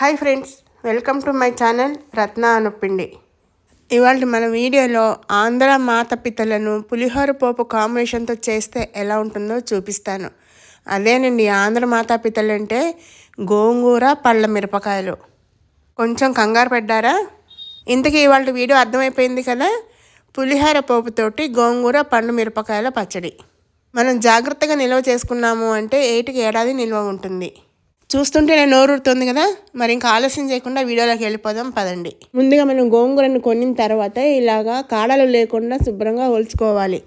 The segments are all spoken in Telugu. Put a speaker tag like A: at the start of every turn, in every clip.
A: Hi friends, welcome to my channel Ratna Anupindi. ఇవాళ మన వీడియోలో ఆంధ్ర మాతపితలను పులిహోర పోపు కాంబినేషన్తో చేస్తే ఎలా ఉంటుందో చూపిస్తాను. అదేనండి, ఆంధ్ర మాతాపితలు అంటే గోంగూర, పళ్ళ మిరపకాయలు. కొంచెం కంగారు పడ్డారా? ఇంతకీ ఇవాళ వీడియో అర్థమైపోయింది కదా. పులిహోర పోపుతోటి గోంగూర, పండు మిరపకాయల పచ్చడి మనం జాగ్రత్తగా నిల్వ చేసుకున్నాము అంటే 8కి ఏడాది నిల్వ ఉంటుంది. చూస్తుంటే నేను నోరుతుంది కదా. మరి ఇంకా ఆలస్యం చేయకుండా వీడియోలోకి వెళ్ళిపోదాం పదండి. ముందుగా మనం గోంగూరను కొనిన తర్వాత ఇలాగా కాడలు లేకుండా శుభ్రంగా ఒలుచుకోవాలి.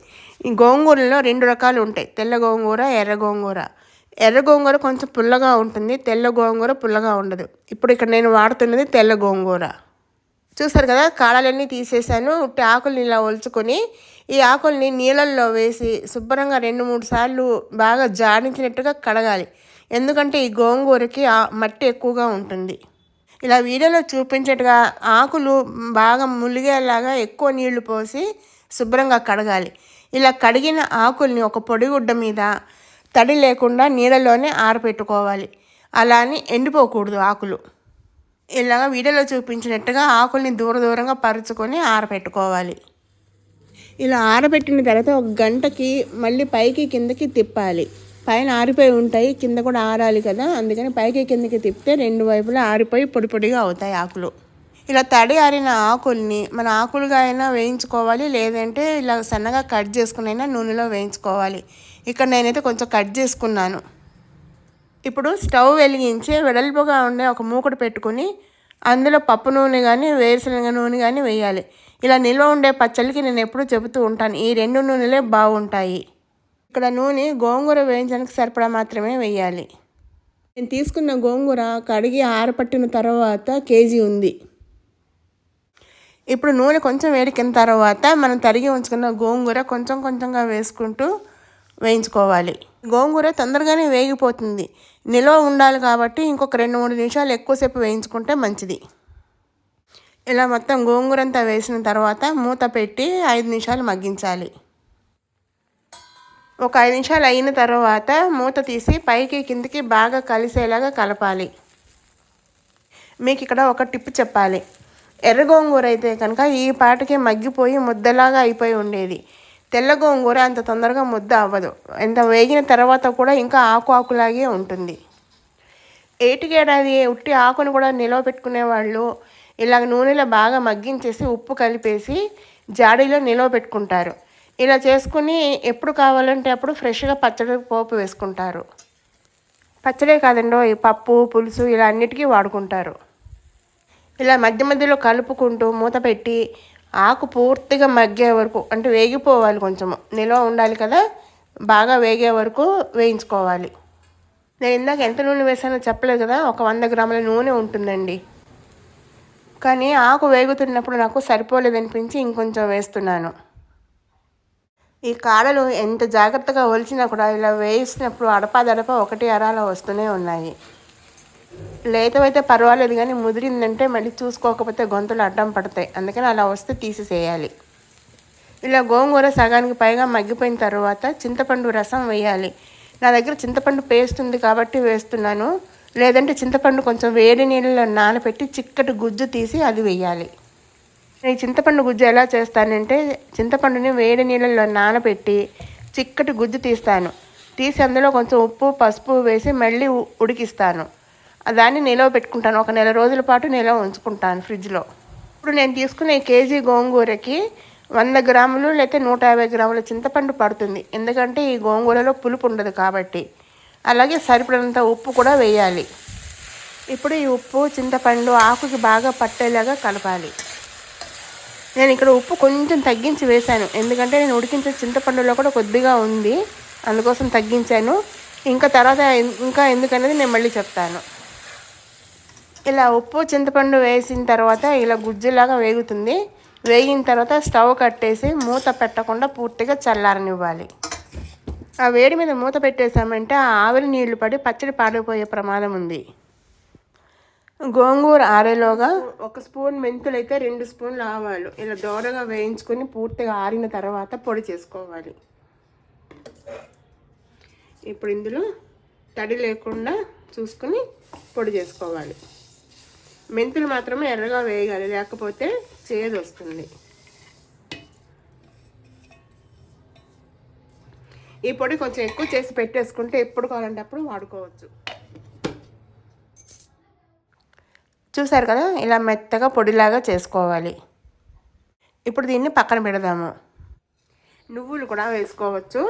A: ఈ గోంగూరలో 2 రకాలు ఉంటాయి, తెల్ల గోంగూర, ఎర్ర గోంగూర. ఎర్ర గోంగూర కొంచెం పుల్లగా ఉంటుంది, తెల్ల గోంగూర పుల్లగా ఉండదు. ఇప్పుడు ఇక్కడ నేను వాడుతున్నది తెల్ల గోంగూర. చూస్తారు కదా, కాడలన్నీ తీసేసాను. ఉట్టి ఆకుల్ని ఇలా ఒలుచుకొని ఈ ఆకుల్ని నీళ్ళల్లో వేసి శుభ్రంగా 2-3 సార్లు బాగా జాడించినట్టుగా కడగాలి. ఎందుకంటే ఈ గోంగూరకి మట్టి ఎక్కువగా ఉంటుంది. ఇలా వీడియోలో చూపించేట్టుగా ఆకులు బాగా ములిగేలాగా ఎక్కువ నీళ్లు పోసి శుభ్రంగా కడగాలి. ఇలా కడిగిన ఆకుల్ని ఒక పొడిగుడ్డ మీద తడి లేకుండా నీళ్ళలోనే ఆరబెట్టుకోవాలి. అలా అని ఎండిపోకూడదు ఆకులు. ఇలాగ వీడియోలో చూపించినట్టుగా ఆకుల్ని దూరంగా పరుచుకొని ఆరబెట్టుకోవాలి. ఇలా ఆరబెట్టిన తర్వాత 1 గంటకి మళ్ళీ పైకి కిందకి తిప్పాలి. పైన ఆరిపోయి ఉంటాయి, కింద కూడా ఆరాలి కదా, అందుకని పైకి కిందకి తిప్పితే 2 వైపులా ఆరిపోయి పొడి పొడిగా అవుతాయి ఆకులు. ఇలా తడి ఆరిన ఆకుల్ని మన ఆకులుగా అయినా వేయించుకోవాలి, లేదంటే ఇలా సన్నగా కట్ చేసుకుని అయినా నూనెలో వేయించుకోవాలి. ఇక్కడ నేనైతే కొంచెం కట్ చేసుకున్నాను. ఇప్పుడు స్టవ్ వెలిగించి వెడల్పుగా ఉండే ఒక మూకుడు పెట్టుకుని అందులో పప్పు నూనె కానీ వేరుశనగ నూనె కానీ వేయాలి. ఇలా నిల్వ ఉండే పచ్చళ్ళకి నేను ఎప్పుడూ చెబుతూ ఉంటాను, ఈ 2 నూనెలే బాగుంటాయి. ఇక్కడ నూనె గోంగూర వేయించడానికి సరిపడా మాత్రమే వేయాలి. నేను తీసుకున్న గోంగూర కడిగి ఆరపట్టిన తర్వాత కేజీ ఉంది. ఇప్పుడు నూనె కొంచెం వేడికిన తర్వాత మనం తరిగి ఉంచుకున్న గోంగూర కొంచెంగా వేసుకుంటూ వేయించుకోవాలి. గోంగూర తొందరగానే వేగిపోతుంది, నిల్వ ఉండాలి కాబట్టి ఇంకొక 2-3 నిమిషాలు ఎక్కువసేపు వేయించుకుంటే మంచిది. ఇలా మొత్తం గోంగూర అంతా వేసిన తర్వాత మూత పెట్టి 5 నిమిషాలు మగ్గించాలి. ఒక 5 నిమిషాలు అయిన తర్వాత మూత తీసి పైకి కిందకి బాగా కలిసేలాగా కలపాలి. మీకు ఇక్కడ ఒక టిప్ చెప్పాలి. ఎర్ర గోంగూర అయితే కనుక ఈ పాటికి మగ్గిపోయి ముద్దలాగా అయిపోయి ఉండేది. తెల్ల గోంగూర అంత తొందరగా ముద్ద అవ్వదు, ఎంత వేగిన తర్వాత కూడా ఇంకా ఆకులాగే ఉంటుంది. 8కి ఏడాది ఉట్టి ఆకును కూడా నిలవ పెట్టుకునే వాళ్ళు ఇలాగ నూనెలో బాగా మగ్గించేసి ఉప్పు కలిపేసి జాడీలో నిలవ పెట్టుకుంటారు. ఇలా చేసుకుని ఎప్పుడు కావాలంటే అప్పుడు ఫ్రెష్గా పచ్చడి పోపు వేసుకుంటారు. పచ్చడే కాదండో, ఈ పప్పు పులుసు ఇలా అన్నిటికీ వాడుకుంటారు. ఇలా మధ్యలో కలుపుకుంటూ మూత పెట్టి ఆకు పూర్తిగా మగ్గే వరకు, అంటే వేగిపోవాలి, కొంచెము నిల్వ ఉండాలి కదా, బాగా వేగే వరకు వేయించుకోవాలి. నేను ఇందాక ఎంత నూనె వేసానో చెప్పలేదు కదా, ఒక 100 గ్రాముల నూనె ఉంటుందండి. కానీ ఆకు వేగుతున్నప్పుడు నాకు సరిపోలేదనిపించి ఇంకొంచెం వేస్తున్నాను. ఈ కాడలు ఎంత జాగ్రత్తగా ఒలిచినా కూడా ఇలా వేసినప్పుడు అడపా ఒకటి అరాల వస్తూనే ఉన్నాయి. లేతవైతే పర్వాలేదు, కానీ ముదిరిందంటే మళ్ళీ చూసుకోకపోతే గొంతులు అడ్డం పడతాయి, అందుకని అలా వస్తే తీసేసేయాలి. ఇలా గోంగూర సగానికి పైగా మగ్గిపోయిన తర్వాత చింతపండు రసం వేయాలి. నా దగ్గర చింతపండు పేస్ట్ ఉంది కాబట్టి వేస్తున్నాను, లేదంటే చింతపండు కొంచెం వేడి నీళ్ళలో నానబెట్టి చిక్కటి గుజ్జు తీసి అది వేయాలి. నేను చింతపండు గుజ్జు ఎలా చేస్తానంటే, చింతపండుని వేడి నీళ్ళల్లో నానబెట్టి చిక్కటి గుజ్జు తీసి అందులో కొంచెం ఉప్పు పసుపు వేసి మళ్ళీ ఉడికిస్తాను. దాన్ని నిలవ పెట్టుకుంటాను, ఒక 1 రోజుల పాటు నిలవ ఉంచుకుంటాను ఫ్రిడ్జ్లో. ఇప్పుడు నేను తీసుకునే కేజీ గోంగూరకి 100 గ్రాములు లేకపోతే 150 గ్రాముల చింతపండు పడుతుంది, ఎందుకంటే ఈ గోంగూరలో పులుపు ఉండదు కాబట్టి. అలాగే సరిపడినంత ఉప్పు కూడా వేయాలి. ఇప్పుడు ఈ ఉప్పు చింతపండు ఆకుకి బాగా పట్టేలాగా కలపాలి. నేను ఇక్కడ ఉప్పు కొంచెం తగ్గించి వేశాను, ఎందుకంటే నేను ఉడికించే చింతపండులో కూడా కొద్దిగా ఉంది, అందుకోసం తగ్గించాను. ఇంకా తర్వాత ఎందుకనేది నేను మళ్ళీ చెప్తాను. ఇలా ఉప్పు చింతపండు వేసిన తర్వాత ఇలా గుజ్జులాగా వేగుతుంది. వేగిన తర్వాత స్టవ్ కట్టేసి మూత పెట్టకుండా పూర్తిగా చల్లారనివ్వాలి. ఆ వేడి మీద మూత పెట్టేసామంటే ఆ ఆవిరి నీళ్లు పడి పచ్చడి పాడైపోయే ప్రమాదం ఉంది. గోంగూర ఆరేలోగా 1 స్పూన్ మెంతులు అయితే 2 స్పూన్లు ఆవాలు ఇలా దోరగా వేయించుకొని పూర్తిగా ఆరిన తర్వాత పొడి చేసుకోవాలి. ఇప్పుడు ఇందులో తడి లేకుండా చూసుకుని పొడి చేసుకోవాలి. మెంతులు మాత్రమే ఎర్రగా వేయాలి, లేకపోతే చేదు వస్తుంది. ఈ పొడి కొంచెం ఎక్కువ చేసి పెట్టేసుకుంటే ఎప్పుడు కావాలంటే అప్పుడు వాడుకోవచ్చు. చూసారు కదా, ఇలా మెత్తగా పొడిలాగా చేసుకోవాలి. ఇప్పుడు దీన్ని పక్కన పెడదాము. నువ్వులు కూడా వేసుకోవచ్చు.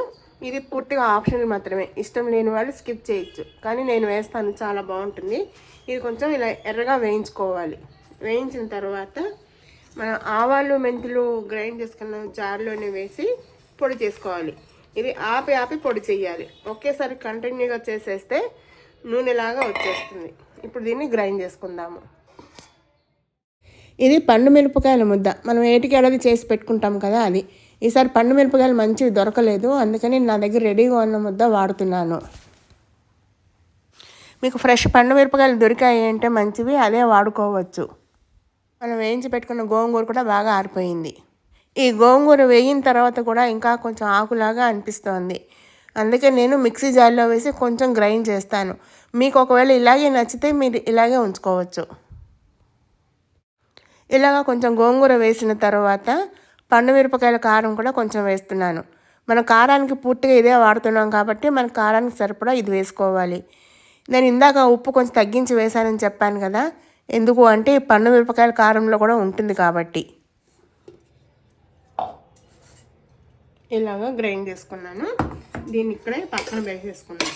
A: ఇది పూర్తిగా ఆప్షనల్ మాత్రమే, ఇష్టం లేని వాళ్ళు స్కిప్ చేయొచ్చు, కానీ నేను వేస్తాను, చాలా బాగుంటుంది. ఇది కొంచెం ఇలా ఎర్రగా వేయించుకోవాలి. వేయించిన తర్వాత మనం ఆవాలు మెంతులు గ్రైండ్ చేసుకున్న జార్లోనే వేసి పొడి చేసుకోవాలి. ఇది ఆపి ఆపి పొడి చేయాలి. ఒకేసారి కంటిన్యూగా చేసేస్తే నూనెలాగా వచ్చేస్తుంది. ఇప్పుడు దీన్ని గ్రైండ్ చేసుకుందాము. ఇది పండు మిరపకాయల ముద్ద, మనం ఏటికి ఏడాది చేసి పెట్టుకుంటాం కదా అది. ఈసారి పండు మిరపకాయలు మంచివి దొరకలేదు, అందుకని నా దగ్గర రెడీగా ఉన్న ముద్ద వాడుతున్నాను. మీకు ఫ్రెష్ పండు మిరపకాయలు దొరికాయి అంటే మంచివి, అదే వాడుకోవచ్చు. మనం వేయించి పెట్టుకున్న గోంగూర కూడా బాగా ఆరిపోయింది. ఈ గోంగూర వేగిన తర్వాత కూడా ఇంకా కొంచెం ఆకులాగా అనిపిస్తోంది, అందుకే నేను మిక్సీ జార్లో వేసి కొంచెం గ్రైండ్ చేస్తాను. మీకు ఒకవేళ ఇలాగే నచ్చితే మీరు ఇలాగే ఉంచుకోవచ్చు. ఇలాగా కొంచెం గోంగూర వేసిన తర్వాత పండు మిరపకాయల కారం కూడా కొంచెం వేస్తున్నాను. మన కారానికి పూర్తిగా ఇదే వాడుతున్నాం కాబట్టి మన కారానికి సరిపడా ఇది వేసుకోవాలి. నేను ఇందాక ఉప్పు కొంచెం తగ్గించి వేశానని చెప్పాను కదా, ఎందుకు అంటే పండు మిరపకాయల కారంలో కూడా ఉంటుంది కాబట్టి. ఇలాగా గ్రైండ్ చేసుకున్నాను. దీన్ని ఇక్కడే పక్కన వేసేసుకున్నాను.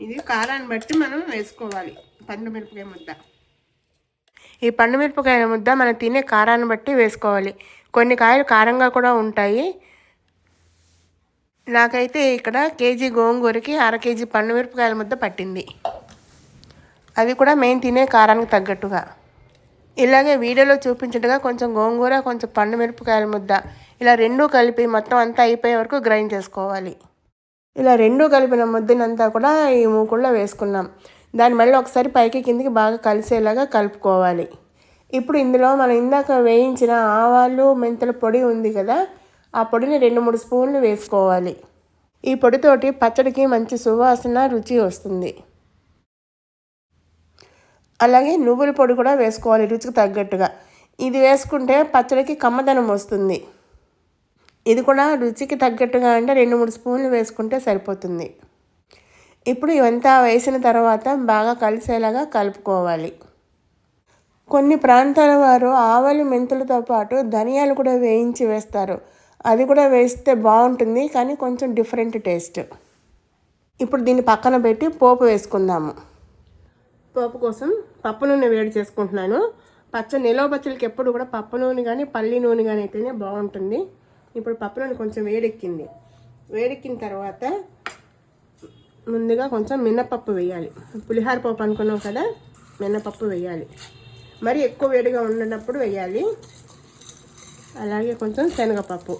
A: ఇది కారాన్ని బట్టి మనం వేసుకోవాలి పండు మిరపకాయ ముద్ద. ఈ పండు మిరపకాయ ముద్ద మనం తినే కారాన్ని బట్టి వేసుకోవాలి. కొన్ని కాయలు కారంగా కూడా ఉంటాయి. నాకైతే ఇక్కడ కేజీ గోంగూరకి 1/2 కేజీ పండు మిరపకాయల ముద్ద పట్టింది, అది కూడా మేము తినే కారానికి తగ్గట్టుగా. ఇలాగే వీడియోలో చూపించినట్టుగా కొంచెం గోంగూర కొంచెం పండు మిరపకాయల ముద్ద ఇలా రెండూ కలిపి మొత్తం అంతా అయిపోయే వరకు గ్రైండ్ చేసుకోవాలి. ఇలా రెండూ కలిపిన ముద్దనంతా కూడా ఈ మూకుల్లో వేసుకున్నాం. దాని మళ్ళీ ఒకసారి పైకి కిందికి బాగా కలిసేలాగా కలుపుకోవాలి. ఇప్పుడు ఇందులో మనం ఇందాక వేయించిన ఆవాలు మెంతుల పొడి ఉంది కదా, ఆ పొడిని 2-3 స్పూన్లు వేసుకోవాలి. ఈ పొడితోటి పచ్చడికి మంచి సువాసన రుచి వస్తుంది. అలాగే నువ్వుల పొడి కూడా వేసుకోవాలి రుచికి తగ్గట్టుగా. ఇది వేసుకుంటే పచ్చడికి కమ్మదనం వస్తుంది. ఇది కూడా రుచికి తగ్గట్టుగా అంటే 2-3 స్పూన్లు వేసుకుంటే సరిపోతుంది. ఇప్పుడు ఇవంతా వేసిన తర్వాత బాగా కలిసేలాగా కలుపుకోవాలి. కొన్ని ప్రాంతాల వారు ఆవాలు మెంతులతో పాటు ధనియాలు కూడా వేయించి వేస్తారు. అది కూడా వేస్తే బాగుంటుంది, కానీ కొంచెం డిఫరెంట్ టేస్ట్. ఇప్పుడు దీన్ని పక్కన పెట్టి పోపు వేసుకుందాము. పోపు కోసం పప్పు నూనె వేడి చేసుకుంటున్నాను. నిలవ పచ్చడికి ఎప్పుడు కూడా పప్పు నూనె కానీ పల్లి నూనె కానీ అయితేనే బాగుంటుంది. ఇప్పుడు పప్పు నూనె కొంచెం వేడెక్కింది. వేడెక్కిన తర్వాత ముందుగా కొంచెం మినపప్పు వేయాలి. పులిహార పప్పు అనుకున్నాం కదా, మినపప్పు వేయాలి. మరి ఎక్కువ వేడిగా ఉన్నప్పుడు వేయాలి. అలాగే కొంచెం శనగపప్పు,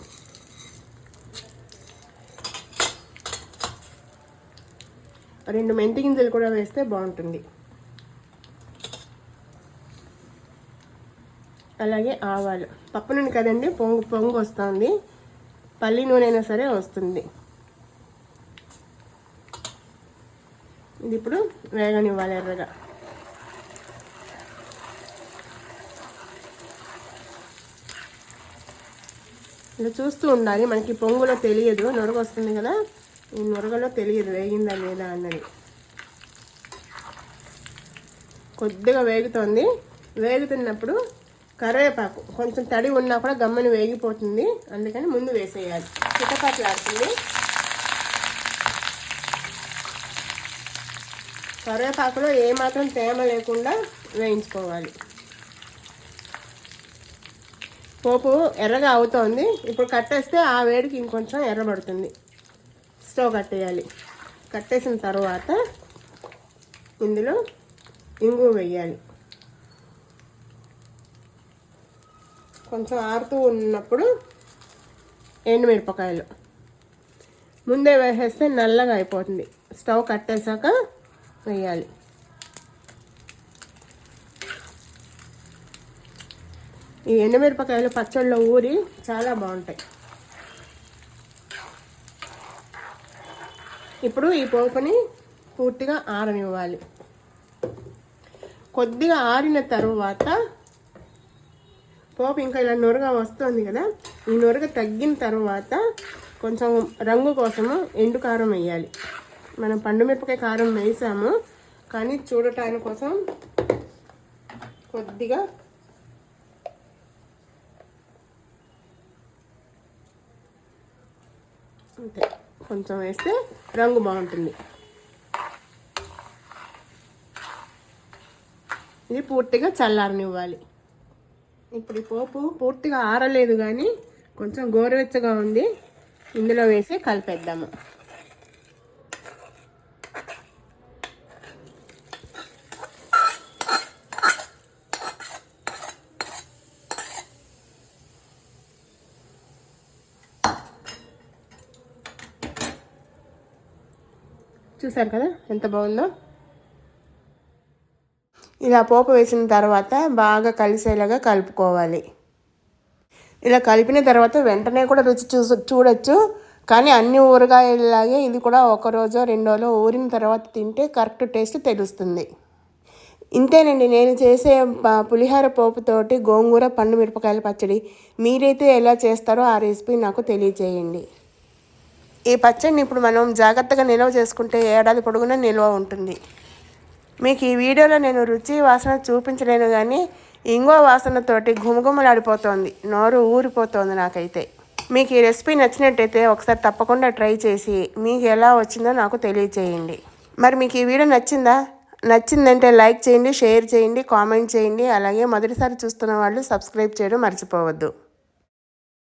A: రెండు మెంతి గింజలు కూడా వేస్తే బాగుంటుంది. అలాగే ఆవాలు. పప్పు నూనె కదండి, పొంగు వస్తుంది. పల్లి నూనె అయినా సరే వస్తుంది. ఇది ఇప్పుడు వేగనివ్వాలి ఎర్రగా. ఇలా చూస్తూ ఉండాలి, మనకి పొంగులో తెలియదు, నొరగ వస్తుంది కదా, ఈ నొరగలో తెలియదు వేగిందా లేదా అన్నది. కొద్దిగా వేగుతోంది. వేగుతున్నప్పుడు కరివేపాకు కొంచెం తడి ఉన్నా కూడా గమ్మని వేగిపోతుంది, అందుకని ముందు వేసేయాలి. చిటపట్లాడుతుంది. కరివేపాకులో ఏమాత్రం తేమ లేకుండా వేయించుకోవాలి. పోపు ఎర్రగా అవుతోంది. ఇప్పుడు కట్టేస్తే ఆ వేడికి ఇంకొంచెం ఎర్రబడుతుంది. స్టవ్ కట్టేయాలి. కట్టేసిన తర్వాత ఇందులో ఇంగువ వేయాలి. కొంచెం ఆరుతూ ఉన్నప్పుడు ఎండుమిరపకాయలు ముందే వేసేస్తే నల్లగా అయిపోతుంది. స్టవ్ కట్టేసాక వేయాలి. ఈ ఎండుమిరపకాయలు పచ్చళ్ళలో ఊరి చాలా బాగుంటాయి. ఇప్పుడు ఈ పోపుని పూర్తిగా ఆరనివ్వాలి. కొద్దిగా ఆరిన తర్వాత పోపు ఇంకా ఇలా నురగ వస్తుంది కదా, ఈ నురగ తగ్గిన తర్వాత కొంచెం రంగు కోసము ఎండు కారం వేయాలి. మనం పండుమిరపకాయ కారం వేసాము, కానీ చూడటానికి కోసం కొద్దిగా అంతే, కొంచెం వేస్తే రంగు బాగుంటుంది. ఇది పూర్తిగా చల్లారనివ్వాలి. ఇప్పుడు ఈ పోపు పూర్తిగా ఆరలేదు కానీ కొంచెం గోరువెచ్చగా ఉంది. ఇందులో వేసి కలిపేద్దాము. చూసారు కదా ఎంత బాగుందో. ఇలా పోపు వేసిన తర్వాత బాగా కలిసేలాగా కలుపుకోవాలి. ఇలా కలిపిన తర్వాత వెంటనే కూడా రుచి చూడొచ్చు, కానీ అన్ని ఊరగాయలాగే ఇది కూడా ఒక రోజో 2 రోజులు ఊరిన తర్వాత తింటే కరెక్ట్ టేస్ట్ తెలుస్తుంది. ఇంతేనండి నేను చేసే పులిహోర పోపుతోటి గోంగూర పండు మిరపకాయల పచ్చడి. మీరైతే ఎలా చేస్తారో ఆ రెసిపీ నాకు తెలియజేయండి. ఈ పచ్చడిని ఇప్పుడు మనం జాగ్రత్తగా నిల్వ చేసుకుంటే ఏడాది పొడుగునా నిల్వ ఉంటుంది. మీకు ఈ వీడియోలో నేను రుచి వాసన చూపించలేను, కానీ ఇంగో వాసనతోటి గుమగుమలాడిపోతుంది, నోరు ఊరిపోతుంది నాకైతే. మీకు ఈ రెసిపీ నచ్చినట్టయితే ఒకసారి తప్పకుండా ట్రై చేసి మీకు ఎలా వచ్చిందో నాకు తెలియచేయండి. మరి మీకు ఈ వీడియో నచ్చిందంటే లైక్ చేయండి, షేర్ చేయండి, కామెంట్ చేయండి. అలాగే మొదటిసారి చూస్తున్న వాళ్ళు సబ్స్క్రైబ్ చేయడం మర్చిపోవద్దు.